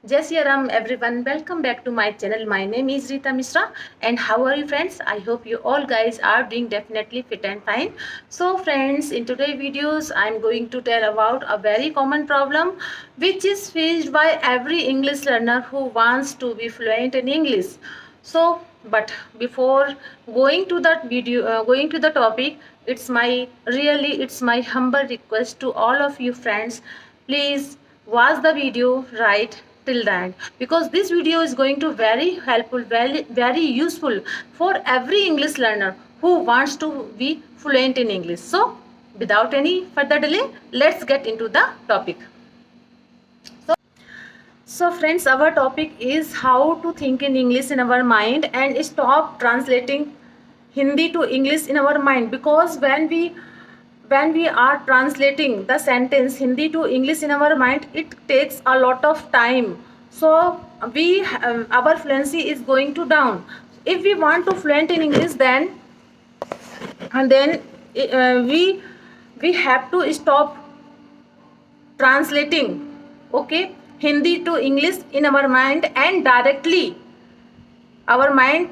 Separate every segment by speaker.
Speaker 1: Jai Shri Ram everyone, welcome back to my channel. My name is Rita Mishra and how are you friends? I hope you all guys are doing definitely fit and fine. So friends, in today's videos I am going to tell about a very common problem which is faced by every English learner who wants to be fluent in English. So but before going to that video, going to the topic, it's my humble request to all of you friends, please watch the video right till the end, because this video is going to very helpful, very useful for every English learner who wants to be fluent in English. So without any further delay, let's get into the topic. So friends, our topic is how to think in English in our mind and stop translating Hindi to English in our mind, because when we are translating the sentence Hindi to English in our mind, it takes a lot of time. So we our fluency is going to down. If we want to fluent in English, then we have to stop translating, okay, Hindi to English in our mind, and directly our mind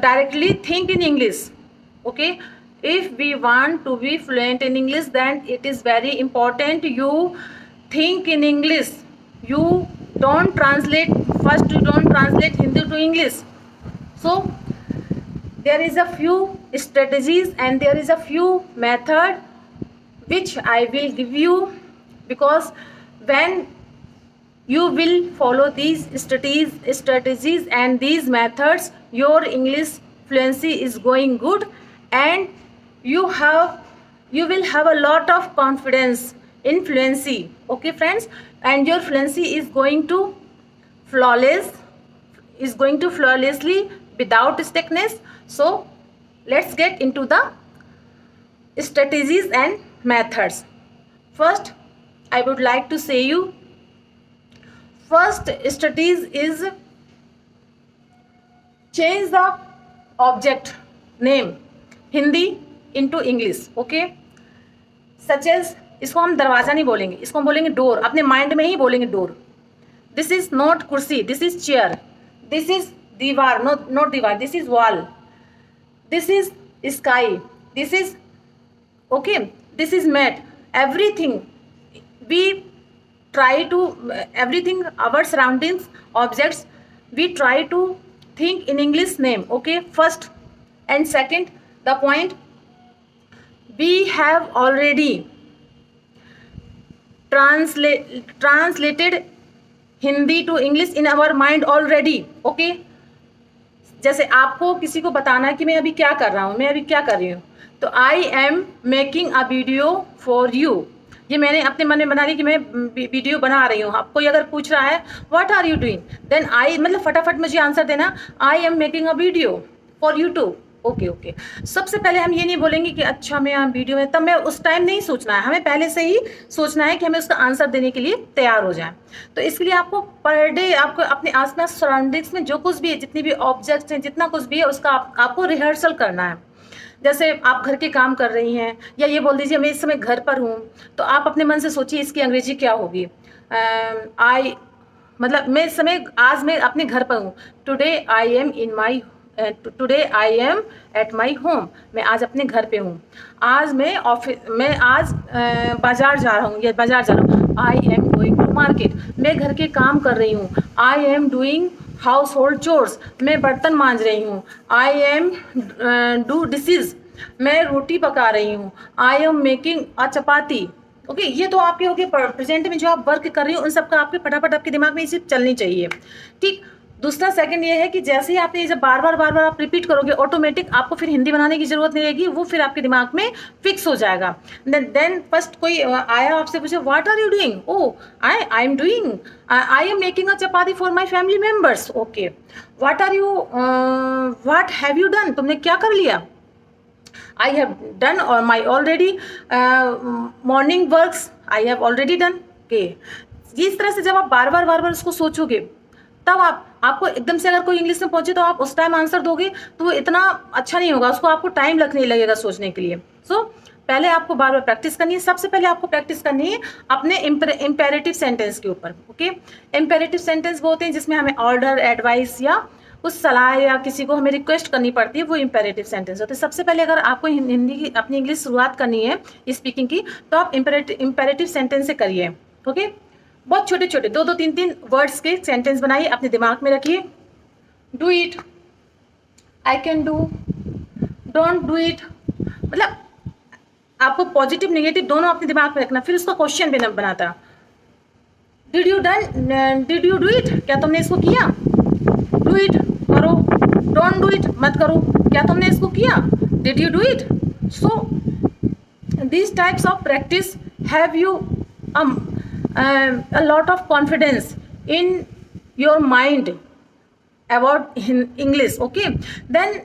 Speaker 1: directly think in English. Okay, if we want to be fluent in English, then it is very important you think in English. You don't translate first, you don't translate Hindi to English. So there is a few strategies and there is a few method which I will give you, because when you will follow these strategies and these methods, your English fluency is going good, and you will have a lot of confidence in fluency. Okay friends, and your fluency is going to flawlessly without stickness. So let's get into the strategies and methods. First, I would like to say you, first strategy is change the object name Hindi into English. Okay, such as, इसको हम दरवाजा नहीं बोलेंगे, इसको हम बोलेंगे door. अपने mind में ही बोलेंगे डोर. दिस इज नॉट कुर्सी, this is chair. This is दीवार, नॉट दीवार, this is wall. This is sky, this is okay, this is mat. Everything we try to everything, our surroundings, objects, we try to think in English name. Okay, first. And second, the point, we have already translated Hindi to English in our mind already. Okay, जैसे आपको किसी को बताना है कि मैं अभी क्या कर रहा हूँ, मैं अभी क्या कर रही हूँ, तो आई am making a video for you. ये मैंने अपने मन में बना ली कि मैं वीडियो बना रही हूँ. आप कोई अगर पूछ रहा है what are you doing, then I, मतलब फटाफट मुझे आंसर देना, I am making a video for you too. Okay. सबसे पहले हम ये नहीं बोलेंगे कि अच्छा मैं वीडियो में, तब मैं उस टाइम नहीं सोचना है, हमें पहले से ही सोचना है कि हमें उसका आंसर देने के लिए तैयार हो जाए. तो इसके लिए आपको पर डे आपको अपने आसपास सराउंडिंग्स में जो कुछ भी है, जितनी भी ऑब्जेक्ट्स हैं, जितना कुछ भी है, उसका आपको रिहर्सल करना है. जैसे आप घर के काम कर रही हैं, या ये बोल दीजिए मैं इस समय घर पर हूँ, तो आप अपने मन से सोचिए इसकी अंग्रेजी क्या होगी. आई, मतलब मैं इस समय, आज मैं अपने घर पर हूँ. Today I am at my home. मैं आज अपने घर पे हूँ. आज मैं आज बाजार जा रहा हूँ, या बाजार जा रहा हूँ. I am going to market. मैं घर के काम कर रही हूँ. I am doing household chores. मैं बर्तन मांज रही हूँ. I am do dishes. मैं रोटी पका रही हूँ. I am making a chapati. Okay, ये तो आपके हो गए प्रेजेंट में जो आप वर्क कर रही हो, उन सबका आपके फटाफट आपके दिमाग में ये चीज चलनी चाहिए. ठीक. दूसरा सेकंड ये है कि जैसे ही आपने जब बार बार आप रिपीट करोगे, ऑटोमेटिक आपको फिर हिंदी बनाने की जरूरत नहीं रहेगी, वो फिर आपके दिमाग में फिक्स हो जाएगा. देन फर्स्ट कोई आया आपसे पूछे what are you doing, oh I am doing, I am making a chapati for my family members. Okay, what are you, what have you done, तुमने क्या कर लिया. I have done or my already morning works, I have already done. Okay, इस तरह से जब आप बार बार उसको सोचोगे, तब आपको एकदम से अगर कोई इंग्लिश में पहुंचे तो आप उस टाइम आंसर दोगे तो वो इतना अच्छा नहीं होगा, उसको आपको टाइम लगने लगेगा सोचने के लिए. सो पहले आपको बार बार प्रैक्टिस करनी है। सबसे पहले आपको प्रैक्टिस करनी है अपने इम्पेरेटिव सेंटेंस के ऊपर। ओके, इम्पेरेटिव सेंटेंस वो होते हैं जिसमें हमें ऑर्डर, एडवाइस या कुछ सलाह या किसी को हमें रिक्वेस्ट करनी पड़ती है, वो इम्पेरेटिव सेंटेंस होते हैं। सबसे पहले अगर आपको हिंदी की अपनी इंग्लिश शुरुआत करनी है स्पीकिंग की, तो आप इम्पेरेटिव सेंटेंस से करिए। ओके, बहुत छोटे छोटे 2-2, 3-3 वर्ड्स के सेंटेंस बनाइए, अपने दिमाग में रखिए। Do it, I can do, don't do it, मतलब आपको पॉजिटिव नेगेटिव दोनों अपने दिमाग में रखना। फिर उसका क्वेश्चन भी बनाता, डिड यू डू इट, क्या तुमने इसको किया? डू इट, करो। डोंट डू इट, मत करो, क्या तुमने इसको किया? Did you do it? So these types of practice have you a lot of confidence in your mind about English. Okay, then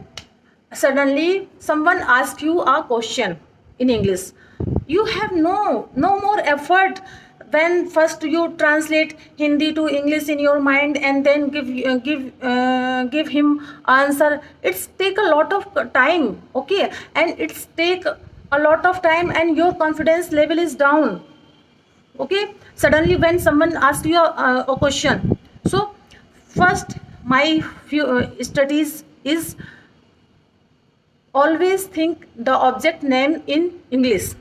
Speaker 1: suddenly someone asks you a question in English, you have no more effort when first you translate Hindi to English in your mind and then give him answer. It's take a lot of time. Okay, and it's take a lot of time and your confidence level is down. Okay, suddenly when someone asks you a question, so first my few studies is always think the object name in English,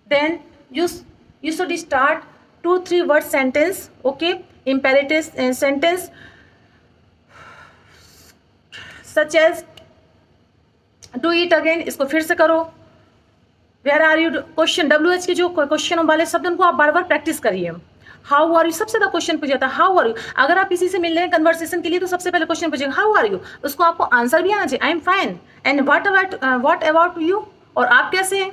Speaker 1: then you should start 2-3 word sentence. Okay, imperative sentence such as do it again, इसको फिर से करो। Where are you, question WH के जो question वाले शब्द उनको आप बार बार प्रैक्टिस करिए। हाउ आर यू, सबसे ज़्यादा क्वेश्चन पूछा था हाउ आर यू। अगर आप किसी से मिल रहे हैं कन्वर्सेशन के लिए, तो सबसे पहले क्वेश्चन पूछेगा हाउ आर यू, उसको आपको आंसर भी आना चाहिए, I am fine, and what about you, और आप कैसे हैं,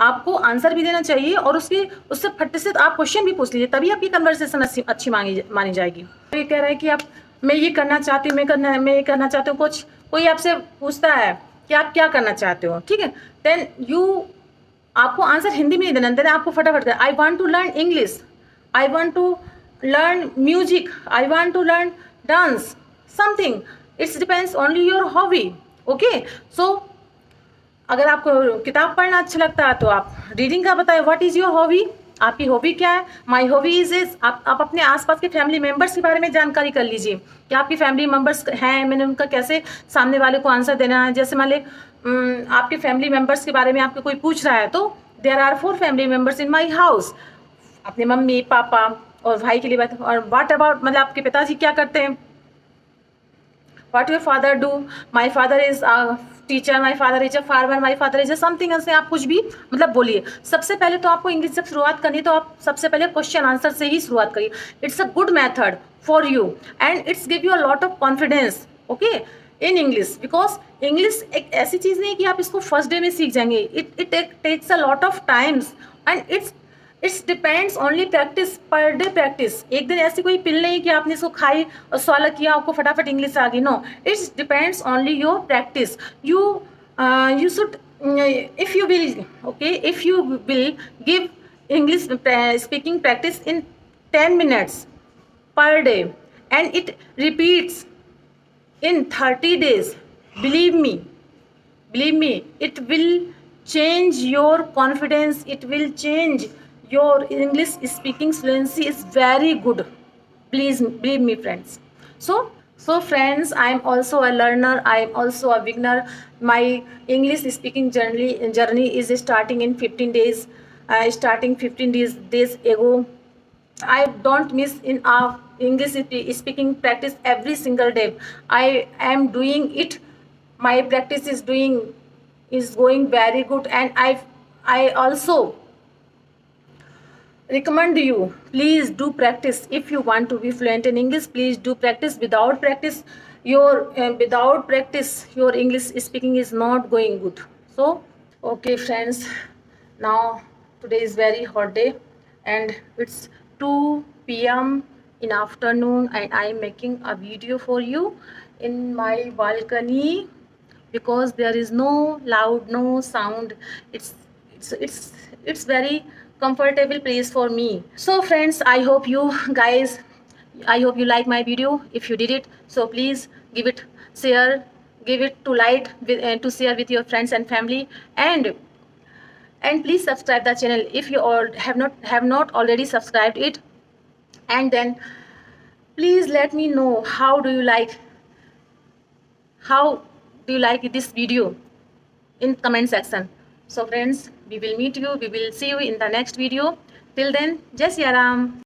Speaker 1: आपको आंसर भी देना चाहिए। और उससे फट से आप क्वेश्चन भी पूछ लीजिए, तभी आपकी कन्वर्सेशन अच्छी मानी जाएगी। तो ये कह रहा है कि आप, मैं ये करना चाहती हूँ, मैं ये करना चाहती हूँ, कोई आपसे पूछता है कि आप क्या करना चाहते हो, ठीक है, देन आपको आंसर हिंदी में नहीं देना, आपको फटाफट कर, I want to learn English, I want to learn music, I want to learn dance, something, it's depends only your hobby. Okay, so अगर आपको किताब पढ़ना अच्छा लगता है तो आप रीडिंग का बताएं, व्हाट इज़ योर हॉबी, आपकी हॉबी क्या है। माई हॉबी इज आप अपने आसपास के फैमिली मेम्बर्स के बारे में जानकारी कर लीजिए कि आपके फैमिली मेम्बर्स हैं, मैंने उनका कैसे सामने वाले को आंसर देना है। जैसे मान ले आपके फैमिली मेम्बर्स के बारे में आपको कोई पूछ रहा है, तो there are 4 family members in my house, अपने मम्मी पापा और भाई के लिए बात। और व्हाट अबाउट, मतलब आपके पिताजी क्या करते हैं, what your father do, my father is teacher, my father is a farmer, my father is a something, ऐसे आप कुछ भी मतलब बोलिए। सबसे पहले तो आपको इंग्लिश जब शुरुआत करनी है तो आप सबसे पहले क्वेश्चन आंसर से ही शुरुआत करिए। It's a good method for you and it's give you a lot of confidence. Okay, in English, because English एक ऐसी चीज़ नहीं कि आप इसको फर्स्ट डे में सीख जाएंगे, it takes a lot of times and it's depends only practice, per day practice. एक दिन ऐसी कोई पिल नहीं कि आपने इसको खाई और स्वाला किया आपको फटाफट इंग्लिश आ गई, no, it's depends only your practice. You should, if you will, okay, if you will give English speaking practice in 10 minutes per day and it repeats in 30 days, believe me, it will change your confidence, it will change your English speaking fluency is very good. Please believe me, friends. So friends, I am also a learner, I am also a beginner. My English speaking journey is starting in 15 days, starting 15 days ago. I don't miss in our English speaking practice every single day. I am doing it. My practice is going very good, and I also recommend you, please do practice. If you want to be fluent in English, please do practice. Without practice your English speaking is not going good. So okay friends, now today is very hot day and it's 2 p.m. in afternoon, and I am making a video for you in my balcony because there is no loud, no sound. It's very comfortable place for me. So friends, I hope you like my video. If you did it, so please give it share, give it to like to share with your friends and family, and and please subscribe the channel if you all have not already subscribed it. And then please let me know how do you like this video in comment section. So friends, we will meet you, we will see you in the next video. Till then, Jai Siya Ram.